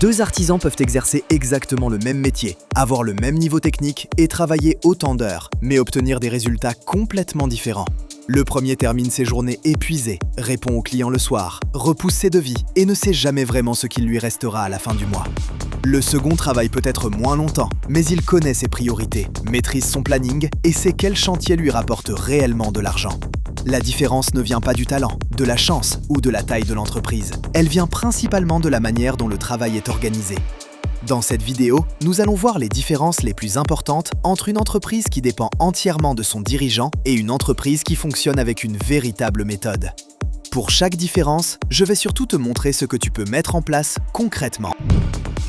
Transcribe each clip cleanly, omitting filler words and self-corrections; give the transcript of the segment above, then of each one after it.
Deux artisans peuvent exercer exactement le même métier, avoir le même niveau technique et travailler autant d'heures, mais obtenir des résultats complètement différents. Le premier termine ses journées épuisé, répond aux clients le soir, repousse ses devis et ne sait jamais vraiment ce qu'il lui restera à la fin du mois. Le second travaille peut-être moins longtemps, mais il connaît ses priorités, maîtrise son planning et sait quel chantier lui rapporte réellement de l'argent. La différence ne vient pas du talent, de la chance ou de la taille de l'entreprise. Elle vient principalement de la manière dont le travail est organisé. Dans cette vidéo, nous allons voir les différences les plus importantes entre une entreprise qui dépend entièrement de son dirigeant et une entreprise qui fonctionne avec une véritable méthode. Pour chaque différence, je vais surtout te montrer ce que tu peux mettre en place concrètement.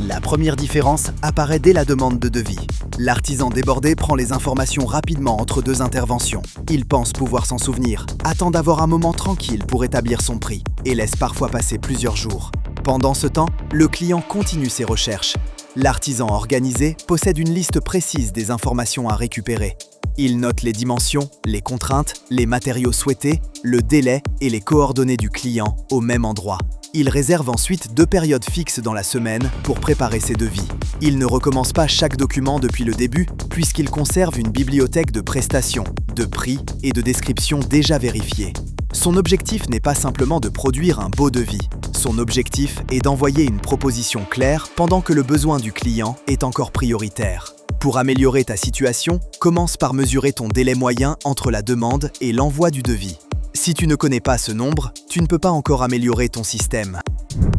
La première différence apparaît dès la demande de devis. L'artisan débordé prend les informations rapidement entre deux interventions. Il pense pouvoir s'en souvenir, attend d'avoir un moment tranquille pour établir son prix et laisse parfois passer plusieurs jours. Pendant ce temps, le client continue ses recherches. L'artisan organisé possède une liste précise des informations à récupérer. Il note les dimensions, les contraintes, les matériaux souhaités, le délai et les coordonnées du client au même endroit. Il réserve ensuite 2 périodes fixes dans la semaine pour préparer ses devis. Il ne recommence pas chaque document depuis le début puisqu'il conserve une bibliothèque de prestations, de prix et de descriptions déjà vérifiées. Son objectif n'est pas simplement de produire un beau devis. Son objectif est d'envoyer une proposition claire pendant que le besoin du client est encore prioritaire. Pour améliorer ta situation, commence par mesurer ton délai moyen entre la demande et l'envoi du devis. Si tu ne connais pas ce nombre, tu ne peux pas encore améliorer ton système.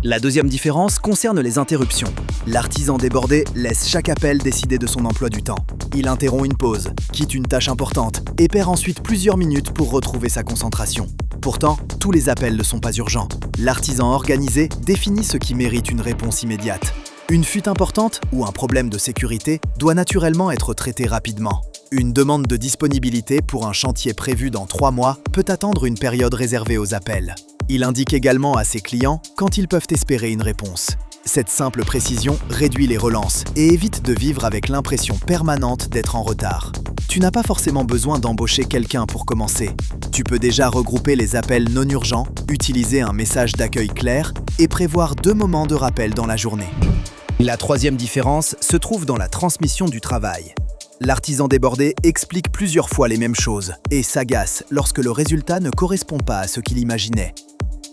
La deuxième différence concerne les interruptions. L'artisan débordé laisse chaque appel décider de son emploi du temps. Il interrompt une pause, quitte une tâche importante et perd ensuite plusieurs minutes pour retrouver sa concentration. Pourtant, tous les appels ne sont pas urgents. L'artisan organisé définit ce qui mérite une réponse immédiate. Une fuite importante ou un problème de sécurité doit naturellement être traité rapidement. Une demande de disponibilité pour un chantier prévu dans 3 mois peut attendre une période réservée aux appels. Il indique également à ses clients quand ils peuvent espérer une réponse. Cette simple précision réduit les relances et évite de vivre avec l'impression permanente d'être en retard. Tu n'as pas forcément besoin d'embaucher quelqu'un pour commencer. Tu peux déjà regrouper les appels non urgents, utiliser un message d'accueil clair et prévoir 2 moments de rappel dans la journée. La troisième différence se trouve dans la transmission du travail. L'artisan débordé explique plusieurs fois les mêmes choses et s'agace lorsque le résultat ne correspond pas à ce qu'il imaginait.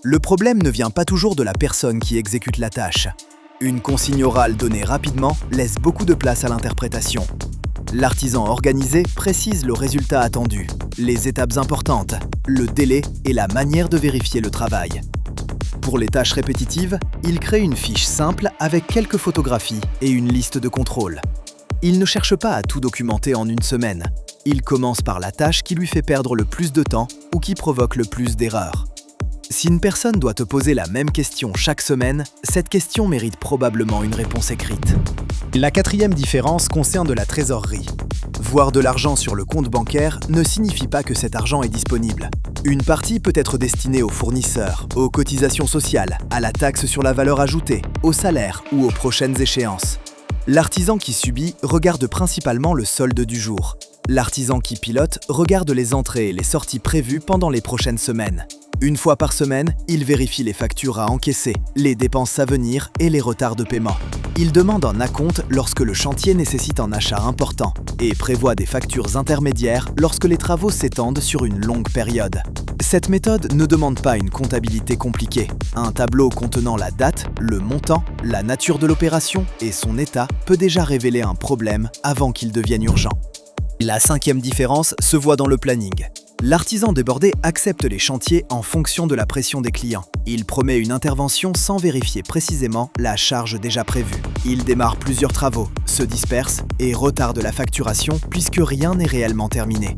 Le problème ne vient pas toujours de la personne qui exécute la tâche. Une consigne orale donnée rapidement laisse beaucoup de place à l'interprétation. L'artisan organisé précise le résultat attendu, les étapes importantes, le délai et la manière de vérifier le travail. Pour les tâches répétitives, il crée une fiche simple avec quelques photographies et une liste de contrôle. Il ne cherche pas à tout documenter en une semaine. Il commence par la tâche qui lui fait perdre le plus de temps ou qui provoque le plus d'erreurs. Si une personne doit te poser la même question chaque semaine, cette question mérite probablement une réponse écrite. La quatrième différence concerne la trésorerie. Voir de l'argent sur le compte bancaire ne signifie pas que cet argent est disponible. Une partie peut être destinée aux fournisseurs, aux cotisations sociales, à la taxe sur la valeur ajoutée, au salaire ou aux prochaines échéances. L'artisan qui subit regarde principalement le solde du jour. L'artisan qui pilote regarde les entrées et les sorties prévues pendant les prochaines semaines. Une fois par semaine, il vérifie les factures à encaisser, les dépenses à venir et les retards de paiement. Il demande un acompte lorsque le chantier nécessite un achat important et prévoit des factures intermédiaires lorsque les travaux s'étendent sur une longue période. Cette méthode ne demande pas une comptabilité compliquée. Un tableau contenant la date, le montant, la nature de l'opération et son état peut déjà révéler un problème avant qu'il devienne urgent. La cinquième différence se voit dans le planning. L'artisan débordé accepte les chantiers en fonction de la pression des clients. Il promet une intervention sans vérifier précisément la charge déjà prévue. Il démarre plusieurs travaux, se disperse et retarde la facturation puisque rien n'est réellement terminé.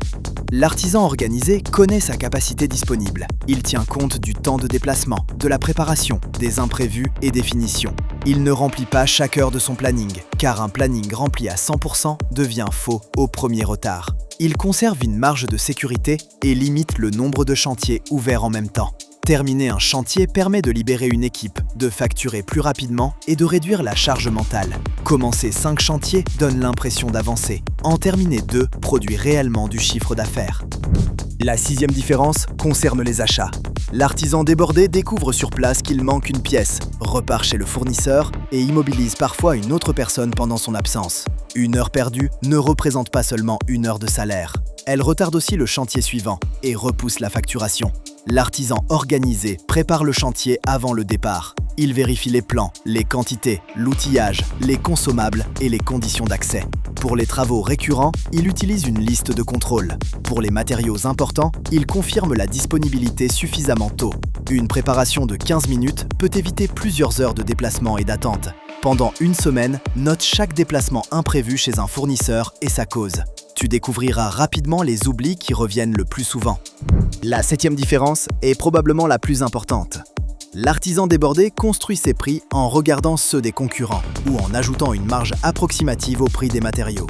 L'artisan organisé connaît sa capacité disponible. Il tient compte du temps de déplacement, de la préparation, des imprévus et des finitions. Il ne remplit pas chaque heure de son planning, car un planning rempli à 100% devient faux au premier retard. Il conserve une marge de sécurité et limite le nombre de chantiers ouverts en même temps. Terminer un chantier permet de libérer une équipe, de facturer plus rapidement et de réduire la charge mentale. Commencer 5 chantiers donne l'impression d'avancer. En terminer 2 produit réellement du chiffre d'affaires. La sixième différence concerne les achats. L'artisan débordé découvre sur place qu'il manque une pièce, repart chez le fournisseur et immobilise parfois une autre personne pendant son absence. Une heure perdue ne représente pas seulement une heure de salaire. Elle retarde aussi le chantier suivant et repousse la facturation. L'artisan organisé prépare le chantier avant le départ. Il vérifie les plans, les quantités, l'outillage, les consommables et les conditions d'accès. Pour les travaux récurrents, il utilise une liste de contrôle. Pour les matériaux importants, il confirme la disponibilité suffisamment tôt. Une préparation de 15 minutes peut éviter plusieurs heures de déplacement et d'attente. Pendant une semaine, note chaque déplacement imprévu chez un fournisseur et sa cause. Tu découvriras rapidement les oublis qui reviennent le plus souvent. La septième différence est probablement la plus importante. L'artisan débordé construit ses prix en regardant ceux des concurrents ou en ajoutant une marge approximative au prix des matériaux.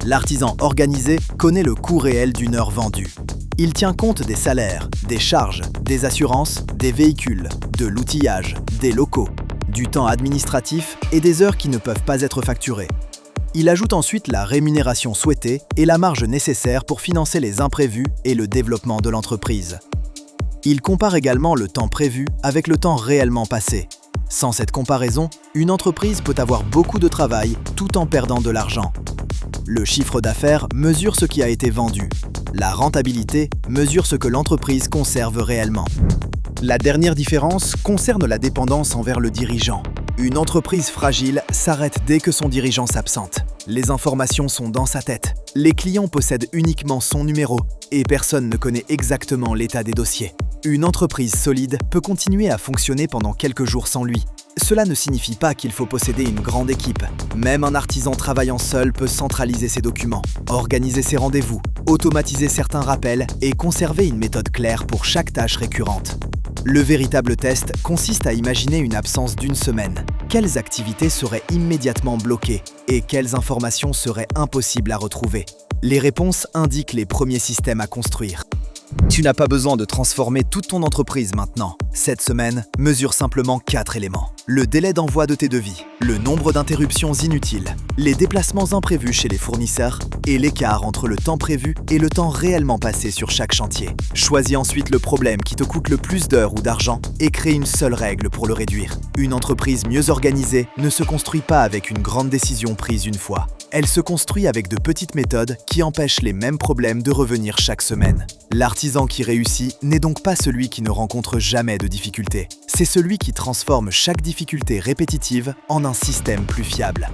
L'artisan organisé connaît le coût réel d'une heure vendue. Il tient compte des salaires, des charges, des assurances, des véhicules, de l'outillage, des locaux, du temps administratif et des heures qui ne peuvent pas être facturées. Il ajoute ensuite la rémunération souhaitée et la marge nécessaire pour financer les imprévus et le développement de l'entreprise. Il compare également le temps prévu avec le temps réellement passé. Sans cette comparaison, une entreprise peut avoir beaucoup de travail tout en perdant de l'argent. Le chiffre d'affaires mesure ce qui a été vendu. La rentabilité mesure ce que l'entreprise conserve réellement. La dernière différence concerne la dépendance envers le dirigeant. Une entreprise fragile s'arrête dès que son dirigeant s'absente. Les informations sont dans sa tête. Les clients possèdent uniquement son numéro et personne ne connaît exactement l'état des dossiers. Une entreprise solide peut continuer à fonctionner pendant quelques jours sans lui. Cela ne signifie pas qu'il faut posséder une grande équipe. Même un artisan travaillant seul peut centraliser ses documents, organiser ses rendez-vous, automatiser certains rappels et conserver une méthode claire pour chaque tâche récurrente. Le véritable test consiste à imaginer une absence d'une semaine. Quelles activités seraient immédiatement bloquées et quelles informations seraient impossibles à retrouver? Les réponses indiquent les premiers systèmes à construire. Tu n'as pas besoin de transformer toute ton entreprise maintenant. Cette semaine, mesure simplement 4 éléments. Le délai d'envoi de tes devis, le nombre d'interruptions inutiles, les déplacements imprévus chez les fournisseurs et l'écart entre le temps prévu et le temps réellement passé sur chaque chantier. Choisis ensuite le problème qui te coûte le plus d'heures ou d'argent et crée une seule règle pour le réduire. Une entreprise mieux organisée ne se construit pas avec une grande décision prise une fois. Elle se construit avec de petites méthodes qui empêchent les mêmes problèmes de revenir chaque semaine. L'artisan qui réussit n'est donc pas celui qui ne rencontre jamais de difficultés. C'est celui qui transforme chaque difficulté répétitive en un système plus fiable.